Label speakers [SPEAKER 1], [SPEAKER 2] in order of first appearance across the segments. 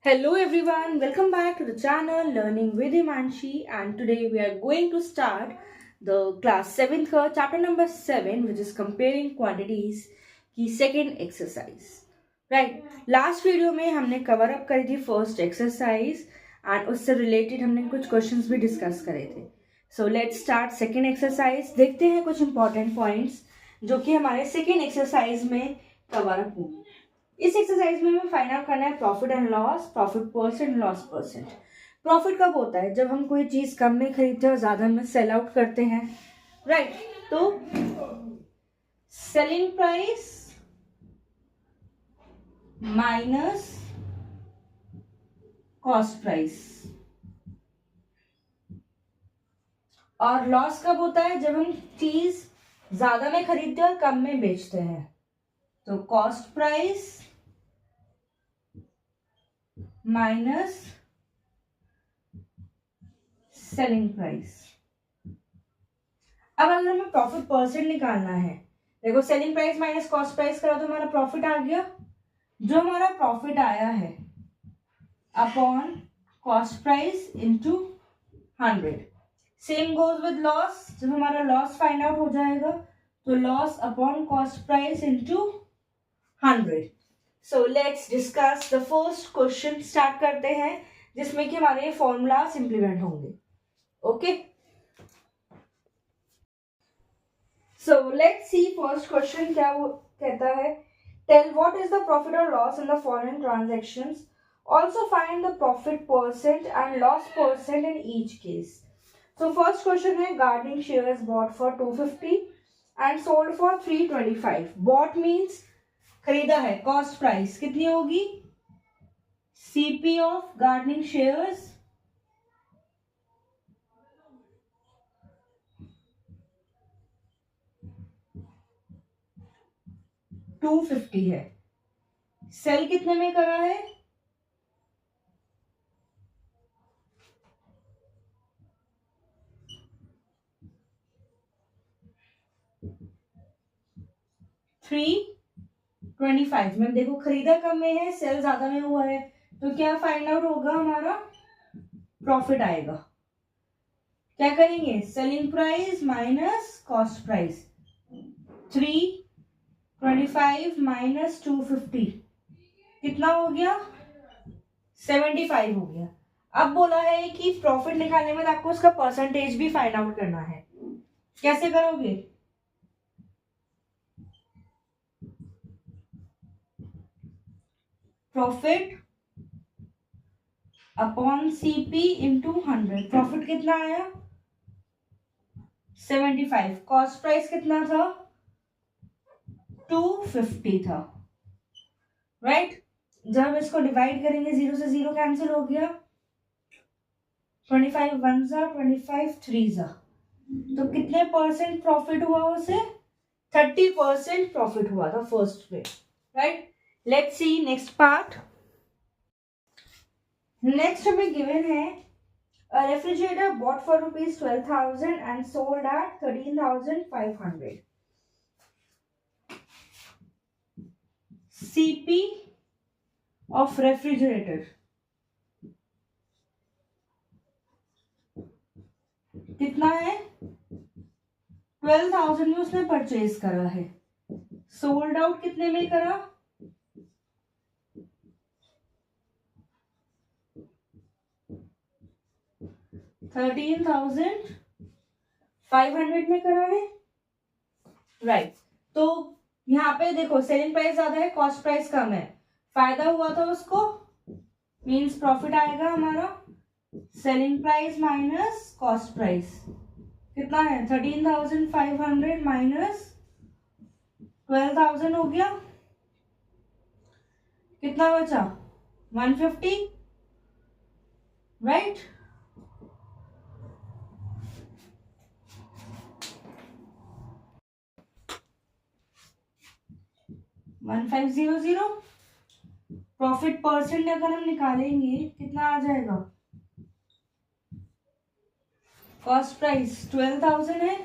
[SPEAKER 1] Hello everyone, welcome back to the channel Learning with Himanshi, and today we are going to start the class 7th का chapter number 7 which is comparing quantities की second exercise. Right, last video में हमने cover up करी थी first exercise and उससे related हमने कुछ questions भी discuss करे थे. So let's start second exercise. देखते हैं कुछ important points जो कि हमारे second exercise में cover up होंगे. इस एक्सरसाइज में हमें फाइंड आउट करना है profit and loss, profit percent, loss percent. Profit कब होता है? जब हम कोई चीज कम में खरीदते हैं और ज्यादा में सेल आउट करते हैं. राइट, तो selling price minus cost price. और लॉस कब होता है? जब हम चीज ज्यादा में खरीदते हैं और कम में बेचते हैं. तो cost price minus selling price. अब अगर हमें प्रॉफिट परसेंट निकालना है, देखो selling price minus cost price करा तो हमारा प्रॉफिट आ गया. जो हमारा प्रॉफिट आया है upon cost price into 100. Same goes with loss. जब हमारा लॉस फाइंड आउट हो जाएगा तो loss upon cost price into 100. So let's discuss the first question. Start करते हैं जिसमें कि हमारे फॉर्मूलास इंप्लीमेंट होंगे. Okay, so let's see first question क्या वो कहता है. Tell what is the profit और loss in the following transactions. Also find the profit percent and loss percent in each case. So first question है gardening shares bought for 250 and sold for 325. Bought means खरीदा है. Cost price कितनी होगी? CP of gardening shares $250 है. Cell कितने में करा है? $325 में. देखो खरीदा कम में है, सेल ज्यादा में हुआ है, तो क्या फाइंड आउट होगा? हमारा प्रॉफिट आएगा. क्या करेंगे? Selling price minus cost price. 325 minus 250 कितना हो गया? 75 हो गया. अब बोला है कि प्रॉफिट निकालने में आपको उसका परसेंटेज भी फाइंड आउट करना है. कैसे करोगे? Profit upon CP into 100. Profit कितना आया? 75. कॉस्ट प्राइस कितना था? 250 था. राइट, जब इसको डिवाइड करेंगे 0 से 0 कैंसिल हो गया. 25 वन जा, 25 थ्री जा, तो कितने परसेंट प्रॉफिट हुआ? उसे 30% प्रॉफिट हुआ था फर्स्ट पे. Right, let's see next part. Next हमें गिवन है a refrigerator bought for rupees 12,000 and sold at 13,500. CP of refrigerator कितना है? 12,000 में उसने परचेज करा है. सोल्ड आउट कितने में करा? 13,500 में करा है. राइट, तो यहाँ पे देखो सेलिंग प्राइस ज्यादा है, कॉस्ट प्राइस कम है. फायदा हुआ था उसको, मींस प्रॉफिट आएगा हमारा. Selling price minus cost price कितना है? 13,500 माइनस 12,000 हो गया. कितना बचा? 150. राइट, $1500. प्रॉफिट परसेंट अगर हम निकालेंगे कितना आ जाएगा? कॉस्ट प्राइस 12,000 है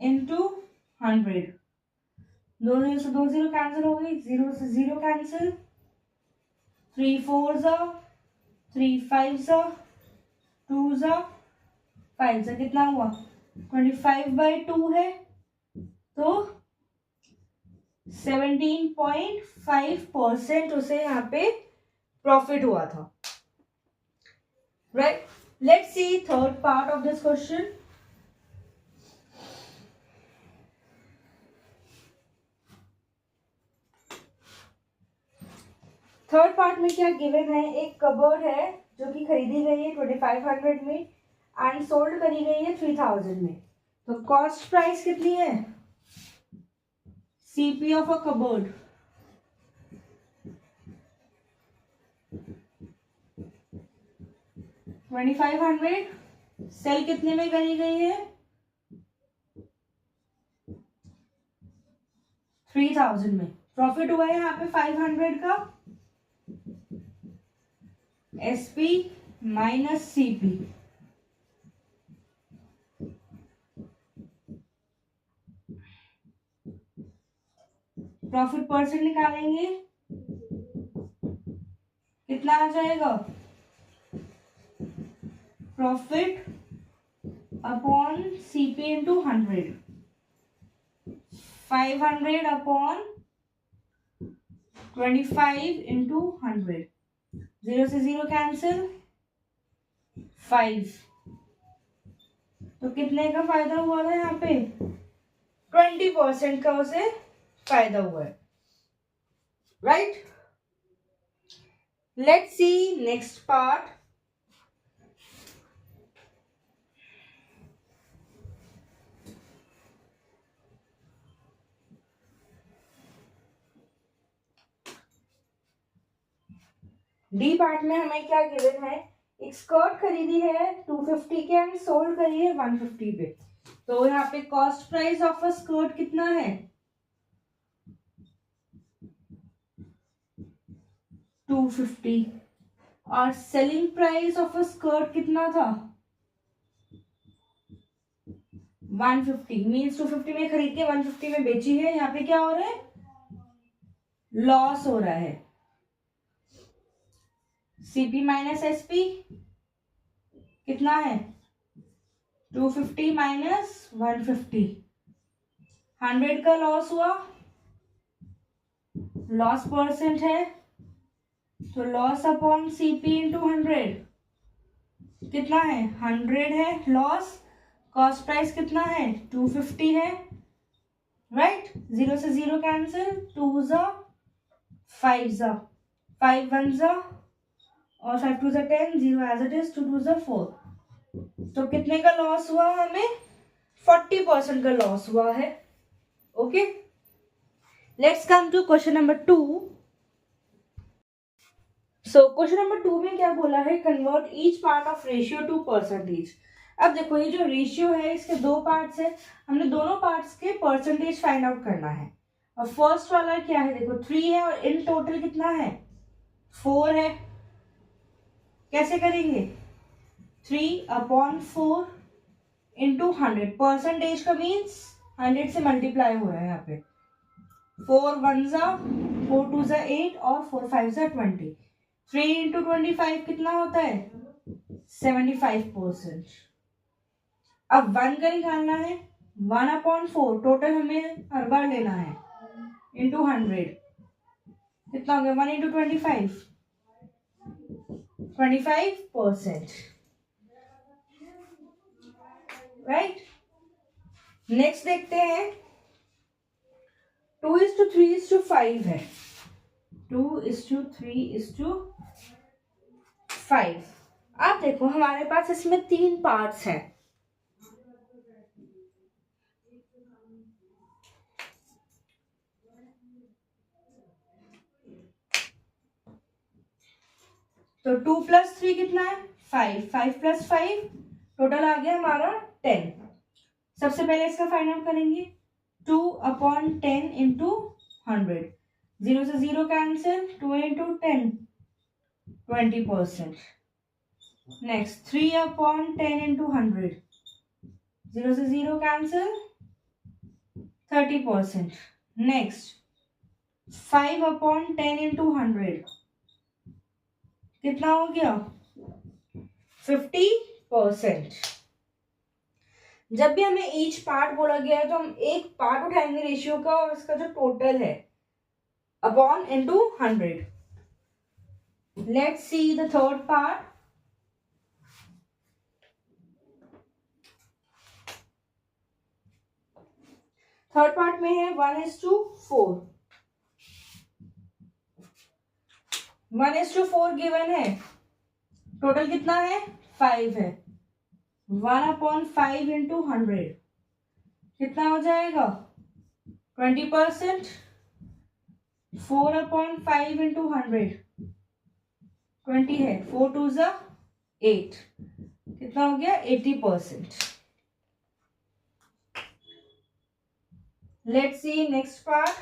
[SPEAKER 1] इंटू 100. 2 0 से 2 0 कैंसिल हो गई, 0 से 0 कैंसिल. 3 4 ज़ा 3 5 ज़ा 2 ज़ा 5 ज़ा कितना हुआ 25/2 है तो 17.5% उसे यहाँ पे प्रॉफिट हुआ था. Right. Let's C third part of this question. Third part में क्या गिवन है, एक कबर्ड है जो कि खरीदी गई है 2500 में एंड सोल्ड करी गई है 3000 में. तो कॉस्ट प्राइस कितनी है, CP of a cupboard 2500, sell कितने में करी गई है 3000 में. प्रॉफिट हुआ है यहाँ पे 500 का. SP minus CP, profit percent निकालेंगे कितना आ जाएगा, profit upon CP into 100, 500 upon 25 into 100, 0 से 0 कैंसिल, 5. तो कितने का फायदा हुआ था यहाँ पे 20% का उसे फायदा हुआ है. Right. Let's see next part. D part में हमें क्या गिवन है, एक स्कर्ट खरीदी है 250 के एंड सोल्ड करी है 150 पे. तो यहाँ पे cost price of a skirt कितना है 250 और selling price of a skirt कितना था 150. मीन्स 250 में खरीद के 150 में बेची है. यहाँ पे क्या हो रहा है, लॉस हो रहा है. सीपी माइनस एसपी कितना है 250 माइनस 150, 100 का लॉस हुआ. लॉस परसेंट है तो लॉस अपॉन सीपी इंटू 100 कितना है 100 है लॉस. कॉस्ट प्राइस कितना है 250 है. राइट. 0 से 0 कैंसिल, 2 ज़ा 5 ज़ा 5 1 ज़ा और 5 2 ज़ा 10, 0 एज इट इज, 2 2 ज़ा 4. तो कितने का लॉस हुआ हमें 40% का लॉस हुआ है. Okay. Let's come to question number 2. So question number 2 में क्या बोला है, convert each part of ratio to percentage. अब देखो ये जो रेशियो है इसके दो पार्ट्स है, हमने दोनों पार्ट्स के परसेंटेज फाइंड आउट करना है. और फर्स्ट वाला क्या है, देखो 3 है और इन टोटल कितना है 4 है. कैसे करेंगे 3/4 इंटू 100. परसेंटेज का मीन्स 100 से मल्टीप्लाई हो रहा है यहाँ पे. 4 1 ज़ा 4 2 ज़ा 8 और 4 5 ज़ा 20. 3 इंटू 25 कितना होता है 75%. अब 1 का निकालना है, 1/4 टोटल हमें हर बार लेना है इंटू 100 कितना हो गया 1 इंटू 25 25%. राइट. नेक्स्ट देखते हैं 2:3:5 है. 2:3:5. अब देखो हमारे पास इसमें 3 पार्ट्स हैं. तो 2 + 3 कितना है 5, 5 + 5 टोटल आ गया हमारा 10. सबसे पहले इसका फाइंड आउट करेंगे 2/10 इंटू 100. 0 से 0 कैंसिल, 2 इंटू 10 20%. Next 3/10 into 100. 0 से 0 कैंसिल 30%. Next 5/10 into 100. कितना हो गया 50%। जब भी हमें ईच पार्ट बोला गया है तो हम एक पार्ट उठाएंगे रेशियो का और उसका जो टोटल है upon into 100। Let's see the third part. Third part में है 1:4। 1:4 गिवन है, टोटल कितना है 5 है। 1/5 इंटू 100 कितना हो जाएगा 20%। 4/5 इंटू 100 20 है, 4 2 ज़ा 8, कितना हो गया 80%। Let's see next part.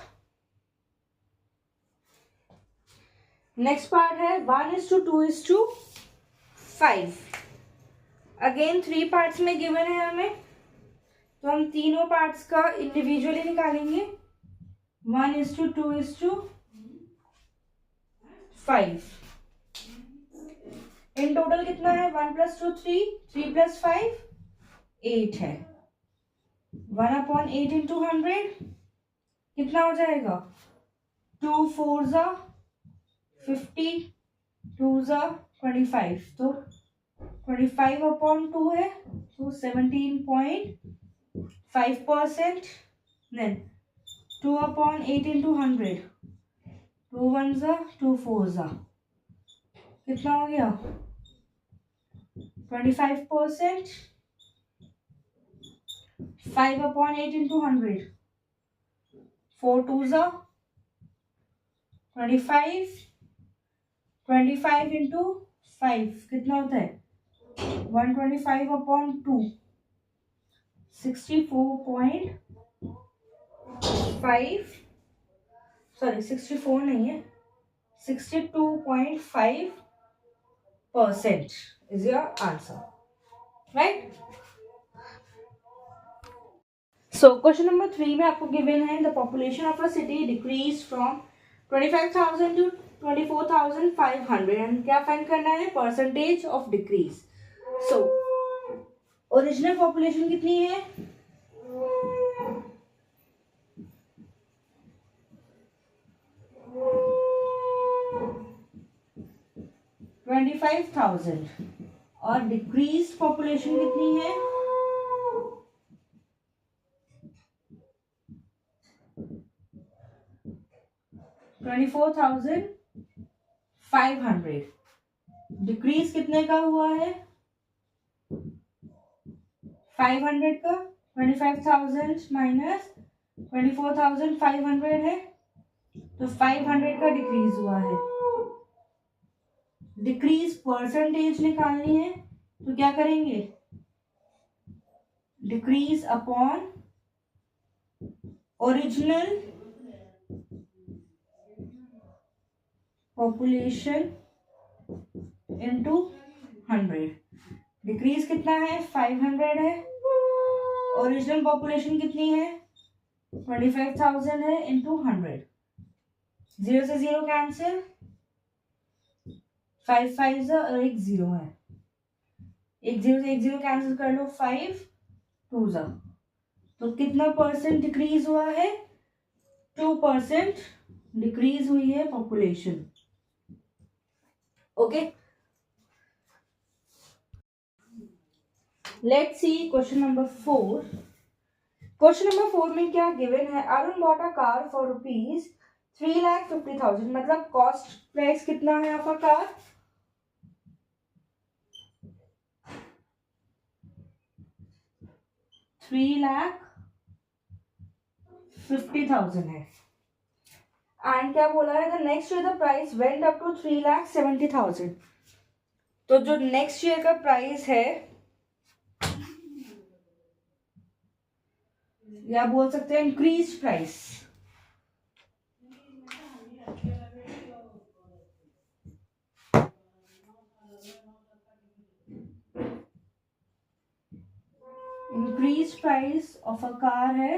[SPEAKER 1] Next part है 1:2:5। अगेन 3 पार्ट्स में गिवन है हमें, तो हम तीनों पार्ट्स का इंडिविजुअली निकालेंगे। 1:2:5 इन टोटल कितना है 1 + 2 3, 3 + 5 8 है। 1/8 इंटू 100 कितना हो जाएगा 2 4 ज़ा 50, 2 ज़ा 25, तो 25/2 है, तो 17.5%। देन 2/8 इंटू 100, 2 1 ज़ा 2 4 ज़ा कितना हो गया 25%। 5/8 इंटू 100, 4 2 ज़ा 25, 25 इंटू 5 कितना होता है 125/2, 64.5, सॉरी 64 नहीं है, 62.5% is your answer, right? So question number 3 में आपको given है the population of a city decreased from 25,000 to 24,500 and क्या फाइंड करना है percentage of decrease। So original population कितनी है 25,000 और डिक्रीज पॉपुलेशन कितनी है 24,500। डिक्रीज कितने का हुआ है 500 का, 25,000 माइनस 24,500 है, तो 500 का डिक्रीज हुआ है। डिक्रीज परसेंटेज निकालनी है तो क्या करेंगे decrease upon original population into 100। Decrease कितना है 500 है, ओरिजिनल पॉपुलेशन कितनी है 25,000 है इनटू 100। 0 से 0 कैंसिल, 5 5 और एक 0 है, एक 0 से एक 0 कैंसिल कर लो, 5 2 ज़ा, तो कितना परसेंट डिक्रीज हुआ है 2% डिक्रीज हुई है population. Okay, let's see question number 4। Question number 4 में क्या गिवन है Arun bought a car for ₹3,50,000, मतलब कॉस्ट प्राइस कितना है आपका कार 3,50,000 है। एंड क्या बोला है the next year the price went up to 3,70,000। तो जो नेक्स्ट ईयर का प्राइस है या बोल सकते हैं increase price, increase price of a car है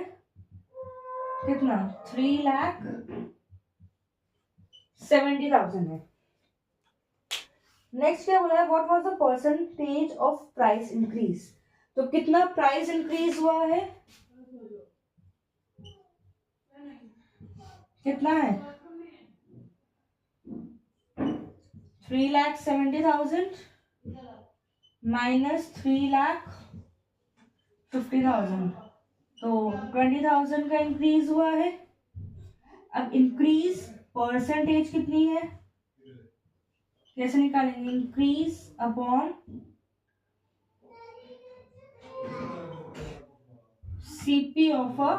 [SPEAKER 1] कितना 3,70,000 है। नेक्स्ट क्या बोला है, what was the percentage of price increase. तो कितना प्राइस इंक्रीज हुआ है, कितना है, 3,70,000 माइनस 3,50,000, तो 20,000 का इंक्रीज हुआ है। अब इंक्रीज परसेंटेज कितनी है, कैसे निकालेंगे, increase upon CP of a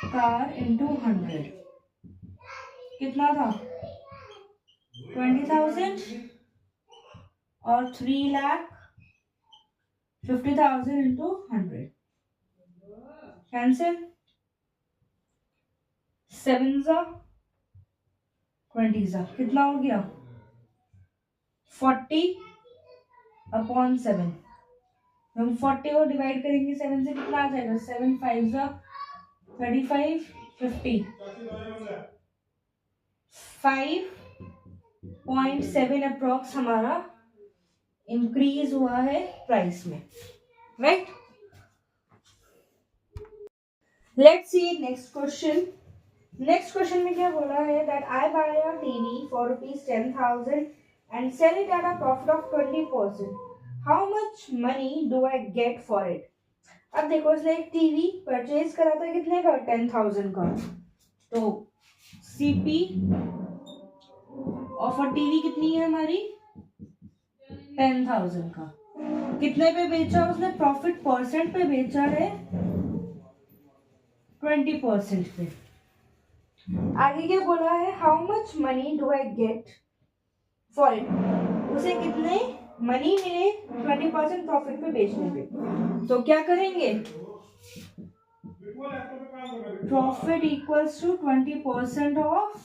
[SPEAKER 1] car into 100, कितना था 20,000 और 3,50,000 इंटू 100, कैंसिल, 7 20 कितना हो गया 40/7। हम 40 को डिवाइड करेंगे 7 से, कितना आ जाएगा, 7 5 35 50, 5.7 अप्रोक्स हमारा इंक्रीज हुआ है प्राइस में, right. Let's see next question. Next question में क्या बोला है, that I buy a TV for ₹10,000 and sell it at a profit of 20%, how much money do I get for it. अब देखो, इसने एक टीवी परचेज करा था, कितने का, 10,000 का। तो सीपी ऑफ अ टीवी कितनी है हमारी, 10,000 का। कितने पे बेचा उसने, प्रॉफिट परसेंट पे बेचा है, 20% पे। आगे क्या बोला है, how much money do I get for it, उसे कितने मनी मिले 20% प्रॉफिट पे बेचने पे। तो क्या करेंगे, profit equals to 20% of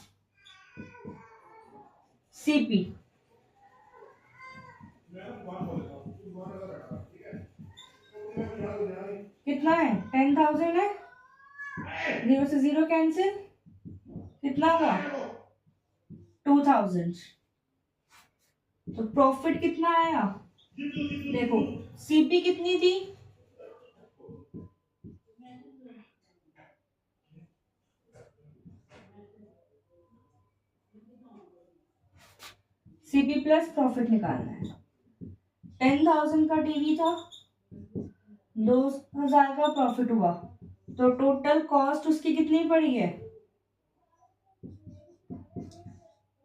[SPEAKER 1] CP. कितना है, 10,000 है, 0 से 0 कैंसिल, कितना का 2,000। तो प्रॉफिट कितना आया, देखो सीपी कितनी थी, सीपी प्लस प्रॉफिट निकालना है। 10,000 का टीवी था, 2,000 का प्रॉफिट हुआ, तो टोटल कॉस्ट उसकी कितनी पड़ी है,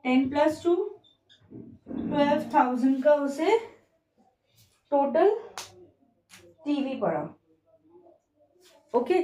[SPEAKER 1] 10 + 2 12,000 का उसे टोटल टीवी पड़ा। ओके